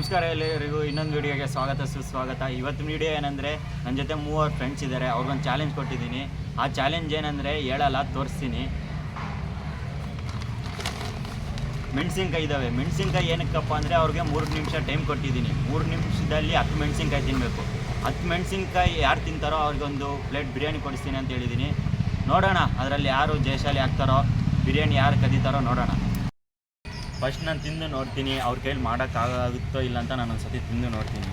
ನಮಸ್ಕಾರ ಎಲ್ಲರಿಗೂ ಇನ್ನೊಂದು ವಿಡಿಯೋಗೆ ಸ್ವಾಗತ ಸುಸ್ವಾಗತ. ಇವತ್ತಿನ ವಿಡಿಯೋ ಏನಂದರೆ, ನನ್ನ ಜೊತೆ 3 ಫ್ರೆಂಡ್ಸ್ ಇದ್ದಾರೆ. ಅವ್ರಿಗೊಂದು ಚಾಲೆಂಜ್ ಕೊಟ್ಟಿದ್ದೀನಿ. ಆ ಚಾಲೆಂಜ್ ಏನಂದರೆ ಹೇಳಲ್ಲ, ತೋರಿಸ್ತೀನಿ. ಮೆಣಸಿನ್ಕಾಯಿ ಇದ್ದಾವೆ. ಮೆಣಸಿನ್ಕಾಯಿ ಏನಕ್ಕಪ್ಪ ಅಂದರೆ ಅವ್ರಿಗೆ 3 ನಿಮಿಷ ಟೈಮ್ ಕೊಟ್ಟಿದ್ದೀನಿ. 3 ನಿಮಿಷದಲ್ಲಿ 10 ಮೆಣಸಿನ್ಕಾಯಿ ತಿನ್ನಬೇಕು. 10 ಮೆಣಸಿನ್ಕಾಯಿ ಯಾರು ತಿಂತಾರೋ ಅವ್ರಿಗೊಂದು ಪ್ಲೇಟ್ ಬಿರಿಯಾನಿ ಕೊಡಿಸ್ತೀನಿ ಅಂತ ಹೇಳಿದ್ದೀನಿ. ನೋಡೋಣ ಅದರಲ್ಲಿ ಯಾರು ಜಯಶಾಲಿ ಆಗ್ತಾರೋ, ಬಿರಿಯಾನಿ ಯಾರು ಕದೀತಾರೋ ನೋಡೋಣ. ಫಸ್ಟ್ ನಾನು ತಿಂದು ನೋಡ್ತೀನಿ, ಅವ್ರ ಕೈಲಿ ಮಾಡೋಕ್ಕಾಗುತ್ತೋ ಇಲ್ಲ ಅಂತ ನಾನು ಒಂದು ಸತಿ ತಿಂದು ನೋಡ್ತೀನಿ.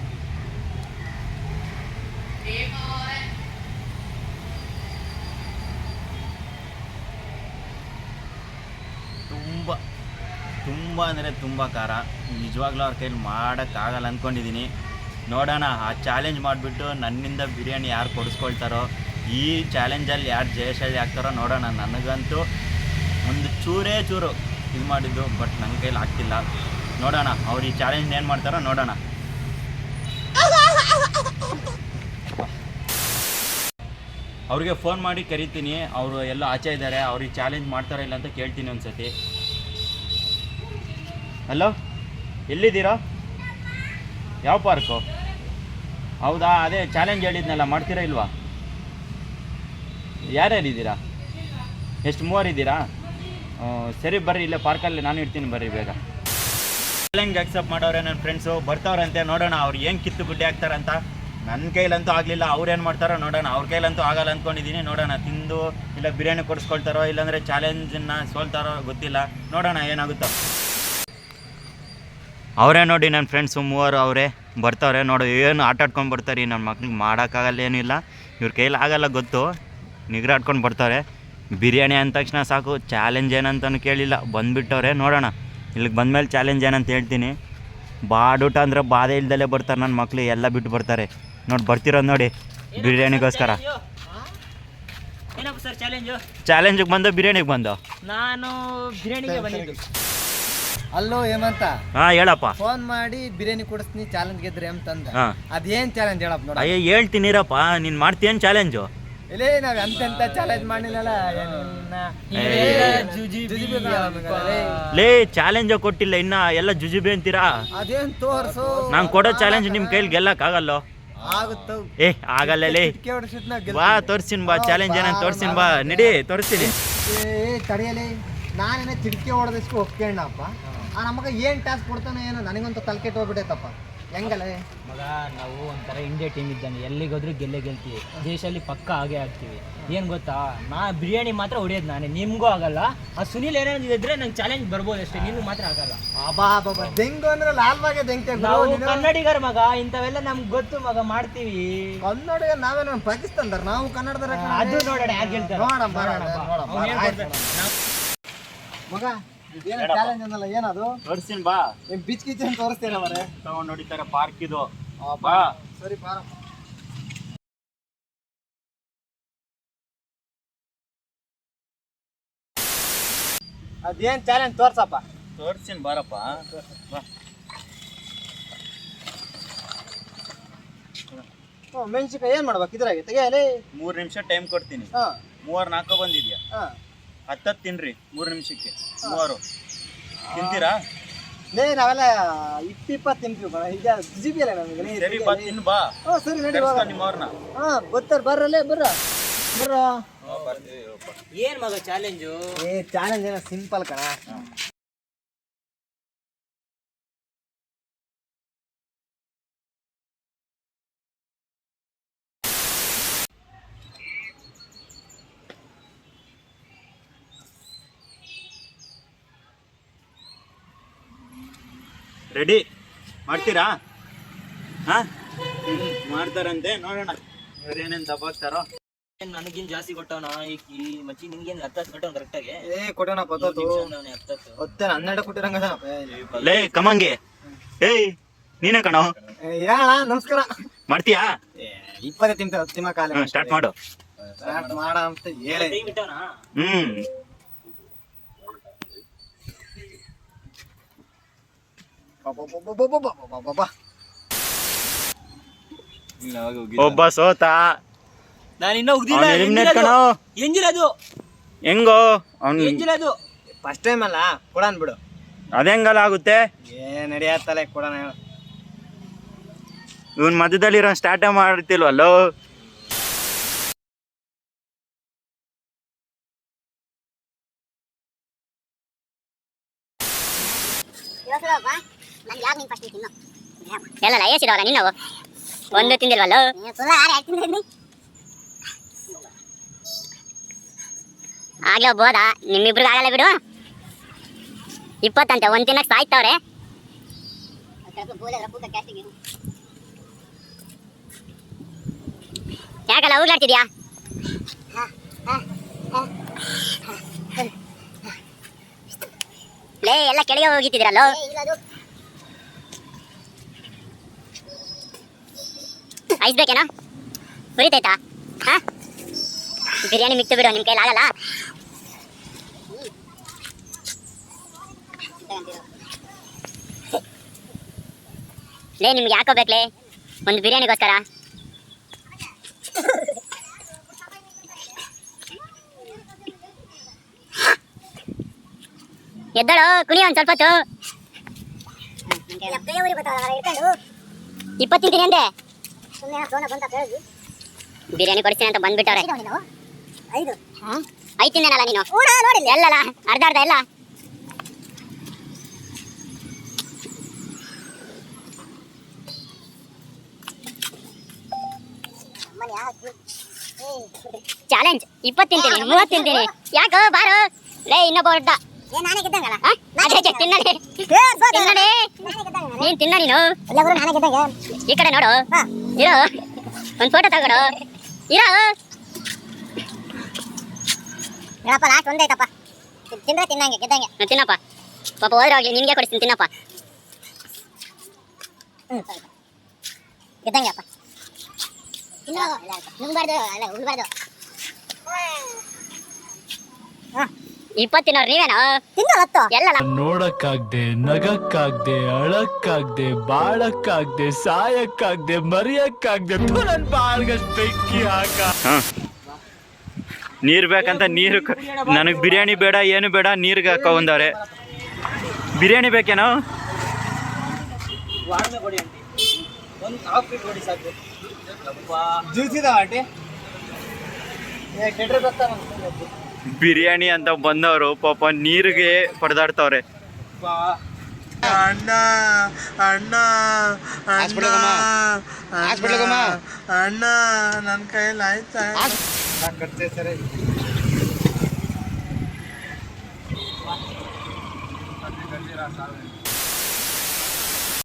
ತುಂಬ ಅಂದರೆ ತುಂಬ ಖಾರ. ನಿಜವಾಗ್ಲೂ ಅವ್ರ ಕೈಲಿ ಮಾಡೋಕ್ಕಾಗಲ್ಲ ಅಂದ್ಕೊಂಡಿದ್ದೀನಿ. ನೋಡೋಣ. ಆ ಚಾಲೆಂಜ್ ಮಾಡಿಬಿಟ್ಟು ನನ್ನಿಂದ ಬಿರಿಯಾನಿ ಯಾರು ಕೊಡಿಸ್ಕೊಳ್ತಾರೋ, ಈ ಚಾಲೆಂಜಲ್ಲಿ ಯಾರು ಜಯಶಾಲಿ ಆಗ್ತಾರೋ ನೋಡೋಣ. ನನಗಂತೂ ಒಂದು ಚೂರೇ ಚೂರು ಇದು ಮಾಡಿದ್ದು, ಬಟ್ ನನ್ನ ಕೈಲಿ ಆಗ್ತಿಲ್ಲ. ನೋಡೋಣ ಅವ್ರು ಈ ಚಾಲೆಂಜ್ ಏನು ಮಾಡ್ತಾರೋ ನೋಡೋಣ. ಅವ್ರಿಗೆ ಫೋನ್ ಮಾಡಿ ಕರಿತೀನಿ. ಅವರು ಎಲ್ಲ ಆಚೆ ಇದ್ದಾರೆ. ಅವ್ರಿಗೆ ಚಾಲೆಂಜ್ ಮಾಡ್ತಾರೋ ಇಲ್ಲ ಅಂತ ಕೇಳ್ತೀನಿ ಒಂದು ಸತಿ. ಹಲೋ, ಎಲ್ಲಿದ್ದೀರಾ? ಯಾವ ಪಾರ್ಕು? ಹೌದಾ, ಅದೇ ಚಾಲೆಂಜ್ ಹೇಳಿದ್ನಲ್ಲ, ಮಾಡ್ತೀರಾ ಇಲ್ವಾ? ಯಾರ್ಯಾರಿದ್ದೀರಾ? ಎಷ್ಟು 3 ಇದ್ದೀರಾ? ಸರಿ ಬರ್ರಿ, ಇಲ್ಲೇ ಪಾರ್ಕಲ್ಲಿ ನಾನು ಇರ್ತೀನಿ, ಬರ್ರಿ ಬೇಗ. ಚಾಲೆಂಜ್ ಅಕ್ಸೆಪ್ಟ್ ಮಾಡೋರೆ ನನ್ನ ಫ್ರೆಂಡ್ಸು ಬರ್ತಾವ್ರಂತೆ. ನೋಡೋಣ ಅವ್ರು ಏನು ಕಿತ್ತು ಗುಡ್ಡೆ ಹಾಕ್ತಾರಂತ. ನನ್ನ ಕೈಲಂತೂ ಆಗಲಿಲ್ಲ, ಅವ್ರೇನು ಮಾಡ್ತಾರೋ ನೋಡೋಣ. ಅವ್ರ ಕೈಲಂತೂ ಆಗಲ್ಲ ಅಂದ್ಕೊಂಡಿದ್ದೀನಿ. ನೋಡೋಣ, ತಿಂದು ಇಲ್ಲ ಬಿರಿಯಾನಿ ಕೊಡಿಸ್ಕೊಳ್ತಾರೋ ಇಲ್ಲಾಂದರೆ ಚಾಲೆಂಜನ್ನು ಸೋಲ್ತಾರೋ ಗೊತ್ತಿಲ್ಲ. ನೋಡೋಣ ಏನಾಗುತ್ತೋ. ಅವರೇ ನೋಡಿ ನನ್ನ ಫ್ರೆಂಡ್ಸು 3 ಅವರೇ ಬರ್ತಾವ್ರೆ. ನೋಡು ಏನು ಆಟ ಆಡ್ಕೊಂಡು ಬರ್ತಾರೆ. ನನ್ನ ಮಕ್ಳಿಗೆ ಮಾಡೋಕ್ಕಾಗಲ್ಲ, ಏನಿಲ್ಲ, ಇವ್ರ ಕೈಲಿ ಆಗಲ್ಲ ಗೊತ್ತು. ನಿಗ್ರಾಡ್ಕೊಂಡು ಬರ್ತಾರೆ. ಬಿರಿಯಾನಿ ಅಂದ ತಕ್ಷಣ ಸಾಕು, ಚಾಲೆಂಜ್ ಏನಂತನೂ ಕೇಳಿಲ್ಲ, ಬಂದುಬಿಟ್ಟವ್ರೆ. ನೋಡೋಣ ಇಲ್ಲಿಗೆ ಬಂದಮೇಲೆ ಚಾಲೆಂಜ್ ಏನಂತ ಹೇಳ್ತೀನಿ. ಬಾಡೂಟ ಅಂದರೆ ಬಾಧೆ ಇಲ್ದಲೇ ಬರ್ತಾರೆ ನನ್ನ ಮಕ್ಳು, ಎಲ್ಲ ಬಿಟ್ಟು ಬರ್ತಾರೆ. ನೋಡಿ ಬರ್ತಿರೋದು ನೋಡಿ ಬಿರಿಯಾನಿಗೋಸ್ಕರ. ಏನಪ್ಪ ಸರ್ ಚಾಲೆಂಜು? ಚಾಲೆಂಜಿಗೆ ಬಂದು ಬಿರಿಯಾನಿಗೆ ಬಂದು ನಾನು ಬಿರಿಯಾನಿಗೆ ಬಂದಿದ್ದು. ಅಲ್ಲೋ ಹೇಮಂತ, ಹೇಳಪ್ಪ. ಫೋನ್ ಮಾಡಿ ಬಿರಿಯಾನಿ ಕೊಡಿಸ್ತೀನಿ ಚಾಲೆಂಜ್ ಗೆದ್ರಿ ಅಂತಂದ. ಅದೇನ್ ಚಾಲೆಂಜ್ ಹೇಳಪ್ಪ ನೋಡ. ಅಯ್ಯೋ ಹೇಳ್ತೀನಿರಪ್ಪ, ನೀನು ಮಾಡ್ತೀಯೇನು ಚಾಲೆಂಜು? ಇಲ್ಲೇ ನಾವ್ ಎಂತೆಂತ ಚಾಲೆಂಜ್ ಮಾಡಿಲ್ಲಲ್ಲ. ಲೇ ಚಾಲೆಂಜ್ ಕೊಟ್ಟಿಲ್ಲ ಇನ್ನ, ಎಲ್ಲ ಜುಜುಬಿ ಅಂತೀರಾ? ಅದೇನ್ ತೋರ್ಸು. ನಾನು ಕೊಡೋ ಚಾಲೆಂಜ್ ನಿಮ್ಮ ಕೈಲಿ ಗೆಲ್ಲಕ್ಕಾಗಲ್ಲೋ? ಆಗುತ್ತ. ಆಗಲ್ಲ ಲೇ. ಬಾ ತೋರಿಸ್ತೀನಿ, ಬಾ ಚಾಲೆಂಜ್ ಏನಂತ ತೋರಿಸ್ತೀನಿ, ಬಾ ನಡಿ ತೋರಿಸ್ತೀನಿ. ತಡೆಯಲಿ, ನಾನೇನ ಚಿಡ್ಕೆ ಹೊಡೆದಷ್ಟು ಒಪ್ಕೊಂಡಪ್ಪ. ಆ ನಮಗ ಏನ್ ಟಾಸ್ಕ್ ಕೊಡ್ತಾನೆ ಏನೋ ನನಗಂತೂ ತಲೆ ಕೆಟ್ಟು ಹೋಗ್ಬಿಟ್ಟೈತಪ್ಪ. ಹೆಂಗಲ್ಲ ಮಗ, ನಾವು ಒಂಥರ ಇಂಡಿಯಾ ಟೀಮ್ ಇದ್ದಂಗೆ, ಎಲ್ಲಿಗೋದ್ರೂ ಗೆಲ್ತೀವಿ. ದೇಶದಲ್ಲಿ ಪಕ್ಕ ಹಾಗೆ ಆಗ್ತೀವಿ. ಏನು ಗೊತ್ತಾ, ನಾ ಬಿರಿಯಾನಿ ಮಾತ್ರ ಹೊಡಿಯೋದು ನಾನೇ, ನಿಮಗೂ ಆಗಲ್ಲ. ಆ ಸುನಿಲ್ ಏನಾದಿದ್ರೆ ನಂಗೆ ಚಾಲೆಂಜ್ ಬರ್ಬೋದು ಅಷ್ಟೇ, ನಿಮ್ಗೆ ಮಾತ್ರ ಆಗಲ್ಲ. ಬಾಬಾ ದೆಂಗು ಅಂದ್ರೆ ಲಾಲ್ಬಾಗೆ ದೆಂಗ್ತೆ. ನಾವು ಕನ್ನಡಿಗರ ಮಗ, ಇಂಥವೆಲ್ಲ ನಮ್ಗೆ ಗೊತ್ತು ಮಗ, ಮಾಡ್ತೀವಿ. ಕನ್ನಡಿಗ ನಾವೇ ನಮ್ಮ ಪಾಕಿಸ್ತಾನದವ್ರು, ನಾವು ಕನ್ನಡದವ್ರ. ಅದು ನೋಡೋಣ ಯಾರು ಗೆಲ್ತಾರೆ ಮಗ. ಏನು ಚಾಲೆಂಜ್ ಅನ್ನಲ್ಲ, ಏನದು? ತೋರಿಸ್ತೀನಿ ಬಾ. ಏನು ಬಿಚ್ ಕಿಚನ್ ತೋರಿಸ್ತೀರ ಮರೆ? ತಗೊಂಡು ನೋಡಿತಾರೆ ಪಾರ್ಕ್ ಇದು. ಬಾ ಸರಿ ಬಾರ. ಅದೇನ್ ಚಾಲೆಂಜ್ ತೋರ್ಸಪ್ಪ. ತೋರಿಸ್ತೀನಿ ಬಾರಪ್ಪ. ಮೆಣಸಿನ್ಕಾಯಿ ಏನ್ ಮಾಡ್ಬೇಕು ಇದ್ರಾಗೆ? ತೆಗಿಯಲೇ. 3 ನಿಮಿಷ ಟೈಮ್ ಕೊಡ್ತೀನಿ. 3-4 ಬಂದಿದ್ಯಾ? 10 ತಿನ್ರಿ 3 ನಿಮಿಷಕ್ಕೆ. 3 ತಿಂತೀರಾ? ಲೇ ನಾವೆಲ್ಲ 20 ತಿಂತೀವಿ. ಈಗ ಜಿಬಿ ಅಲ್ಲ ನಮಗೆ. ಸರಿ ಬಾ, ತಿನ್ನು ಬಾ. ಸರಿ ನಡಿ ನಿಮ್ಮವ್ರನ್ನ. ಬರ್ತಾರ ಬರ್ರಲ್ಲೇ ಬರ್ರ. ಏನ್ ಮಗ ಚಾಲೆಂಜು? ಚಾಲೆಂಜ್ ಏನೋ ಸಿಂಪಲ್ ಕಣ. ರೆಡಿ ಮಾಡ್ತೀರಾ? ಮಾಡ್ತಾರಂತೆ, ನೋಡೋಣ ಇವ್ರೇನೇನು ದಬ್ಬಾಕ್ತಾರೋ. ನನಗಿನ್ ಜಾಸ್ತಿ ಕೊಟ್ಟವನ ಈ ಮಚ್ಚಿ, ನಿನ್ಗೇನು 10 ಕೊಟ್ಟವನ ಕರೆಕ್ಟಾಗಿ? ಕೊಟ್ಟೋಣ 10 12 ಕೊಟ್ಟಿರಂಗ. ಲೇ ಕಮಂಗೆ, ನೀನೇ ಕಣೋ. ನಮಸ್ಕಾರ. ಮಾಡ್ತೀಯಾ? 20 ತಿಂತ ತಿಮ್ಮ ಕಾಲ. ಸ್ಟಾರ್ಟ್ ಮಾಡು. ಸ್ಟಾರ್ಟ್ ಮಾಡ ಅಂತ ಹೇಳಿ. ಒಬ್ಬ ಸೋತ. ನಾನು ಇನ್ನೂ ಎಂಜಿಲದು ಹೆಂಗೋ ಎಂಜಿಲದು ಫಸ್ಟ್ ಟೈಮ್ ಅಲ್ಲ, ಕೊಡೋಣ ಬಿಡು. ಅದೆಂಗಲ್ಲ ಆಗುತ್ತೆ? ನಡೆಯತ್ತಲ್ಲ, ಕೊಡೋಣ. ಇವನ್ ಮಧ್ಯದಲ್ಲಿರೋ ಸ್ಟಾರ್ಟೇ ಮಾಡ್ತಿಲ್ವಲ್ಲೋ. ಎಲ್ಲ ಏಸಿದವಲ್ಲ ನಿನ್ನವು ಒಂದು ತಿಂದಿಲ್ವಲ್ಲ ಆಗ್ಲೇ ಬೋದ ನಿಮ್ಮಿಬ್ರಿಗೆ ಆಗಲ್ಲ ಬಿಡು 20 ಅಂತೆ ಒಂದು ತಿನ್ನಕ್ಕೆ ಸಾಯ್ತವ್ರೆ ಯಾಕಲ್ಲ ಹೋಗ್ಲಾಡ್ತಿದ್ಯಾ ಲೇ ಎಲ್ಲ ಕೆಳಗೆ ಹೋಗಿತ್ತಿದ್ರಲ್ಲೋ ಐಸ್ ಬೇಕೇನೋ ಹುರಿತೈತಾ ಹಾ ಬಿರಿಯಾನಿ ಮಿಕ್ತು ಬಿಡು ನಿಮ್ಮ ಕೈಲಿ ಆಗಲ್ಲ ಲೇ ನಿಮ್ಗೆ ಯಾಕೋ ಬೇಕ್ಲೇ ಒಂದು ಬಿರಿಯಾನಿಗೋಸ್ಕರ ಎದ್ದಳು ಕುಣಿಯ ಒಂದು ಸ್ವಲ್ಪ ಹೊತ್ತು 20 ತಿಂತೀನಿ ಅಂದೆ ಬಿರಿಯಾನಿ ಕೊಡಿಸ್ತೀನಿ ಅಂತ ಬಂದ್ಬಿಟ್ಟವ್ರೆ 5 ತಿಂದೇನಲ್ಲ ನೀನು ಎಲ್ಲಲ್ಲ ಅರ್ಧ ಎಲ್ಲ ಚಾಲೆಂಜ್ 20 ತಿಂತೀನಿ 30 ತಿಂತೀನಿ ಯಾಕೋ ಬಾರೋ ಲೇ ಇನ್ನೊಬ್ಬ ಹೊಡ್ದ ತಿನ್ನಡಿ ನೀನ್ ತಿನ್ನ ನೀನು ಈ ಕಡೆ ನೋಡು ಇರೋ ಒಂದು ಫೋಟೋ ತಗೊಡು ಇರೋ ಹೇಳಪ್ಪ ಲಾಸ್ಟ್ ಒಂದೇ ಐತಪ್ಪ ತಿಂದ್ರೆ ತಿನ್ನಂಗೆ ಗೆದ್ದಂಗೆ ತಿನ್ನಪ್ಪ ಪಾಪ ಹೋದ್ರೆ ಹೋಗ್ಲಿ ನಿನ್ಗೆ ಕೊಡಿಸ್ತೀನಿ ತಿನ್ನಪ್ಪ ಗೆದ್ದಂಗೆ ಅಪ್ಪ ನುಂಗ್ಬಾರ್ದು ಅಲ್ಲ ಉಳ್ಬಾರ್ದು 20 ತಿನ್ನೋರು ನೀವೇನೋ ತಿನ್ನೋತ್ತು ಎಲ್ಲ ನೋಡಕ್ಕಾಗ್ದೆ ನಗಕ್ಕಾಗ್ದೆ ಅಳಕ್ಕಾಗ್ದೆ ಬಾಳಕ್ಕಾಗ್ದೆ ಸಾಯಕ್ಕಾಗ್ದೆ ಮರಿಯಕ್ಕಾಗ್ದೆ ನನ್ ಬಾಳ್ಗಷ್ಟು ಬೆಂಕಿ ಹಾಕ ನೀರು ಬೇಕಂತ ನೀರು ನನಗೆ ಬಿರಿಯಾನಿ ಬೇಡ ಏನು ಬೇಡ ನೀರಿಗೆ ಹಾಕೊಂಡವ್ರೆ ಬಿರಿಯಾನಿ ಬೇಕೇನೋ ಬಿರಿಯಾನಿ ಅಂತ ಬಂದವರು ಪಾಪ ನೀರಿಗೆ ಪಡೆದಾಡ್ತವ್ರೆ ಅಣ್ಣ ಅಣ್ಣ ಅಣ್ಣ ನನ್ನ ಕೈಯಲ್ಲಿ ಆಯ್ತಾ